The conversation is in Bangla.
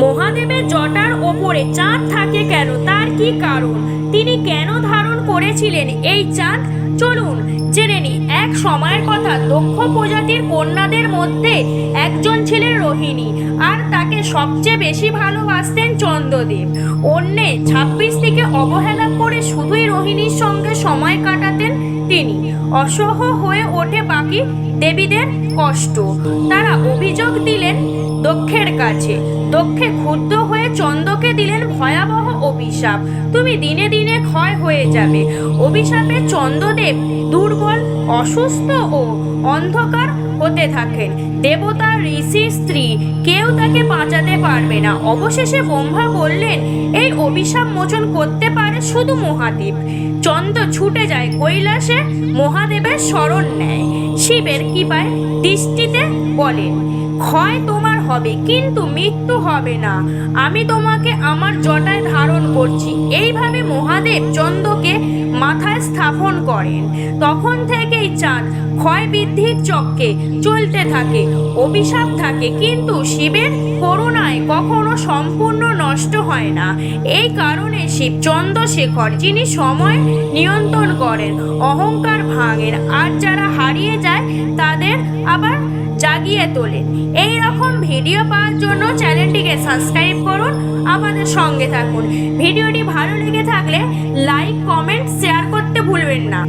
মহাদেবের জটার ওপরে চাঁদ থাকে কেন, তার কি কারণ, তিনি কেন ধারণ করেছিলেন এই চাঁদ, চলুন জেনে নিই। এক সময়ের কথা, দক্ষ প্রজাতির কন্যাদের মধ্যে একজন ছিলেন রোহিণী, আর তাকে সবচেয়ে বেশি ভালোবাসতেন চন্দ্রদেব। অন্যে 26 থেকে অবহেলা করে শুধুই রোহিণীর সঙ্গে সময় কাটাতেন তিনি। অসহ্য হয়ে ওঠে বাকি দেবীদের কষ্ট। তারা অভিযোগ দিলেন দক্ষের কাছে। দক্ষে ক্ষুব্ধ হয়ে চন্দ্রকে দিলেন ভয়াবহ অভিশাপ, তুমি দিনে দিনে ক্ষয় হয়ে যাবে। অভিশাপে চন্দ্রদেব দুর্বল, অসুস্থ ও অন্ধকার হতে থাকেন। দেবতা, ঋষি, স্ত্রী কেউ তাকে বাঁচাতে পারবে না। অবশেষে ব্রহ্মা বললেন, এই অভিশাপ মোচন করতে পারে শুধু মহাদেব। চন্দ্র ছুটে যায় কৈলাসে, মহাদেবের শরণ নেয়। শিবের কৃপায় দৃষ্টিতে বলেন, ক্ষয় তোমার হবে কিন্তু মৃত্যু হবে না, আমি তোমাকে আমার জটায় ধারণ করছি। এইভাবে মহাদেব চন্দ্রকে মাথায় স্থাপন করেন। তখন থেকেই চাঁদ ক্ষয় বৃদ্ধির চক্রে চলতে থাকে। অভিশাপ থাকে কিন্তু শিবের করুণায় কখনো সম্পূর্ণ নষ্ট হয় না। এই কারণে শিব চন্দ্রশেখর, যিনি সময় নিয়ন্ত্রণ করেন, অহংকার ভাঙেন, আর যারা হারিয়ে যায় তাদের আবার জাগিয়ে তোলেন। এই রকম ভিডিও পাওয়ার জন্য চ্যানেলটিকে সাবস্ক্রাইব করুন, আমাদের সঙ্গে থাকুন। ভিডিওটি ভালো লেগে থাকলে লাইক, কমেন্ট, শেয়ার করতে ভুলবেন না।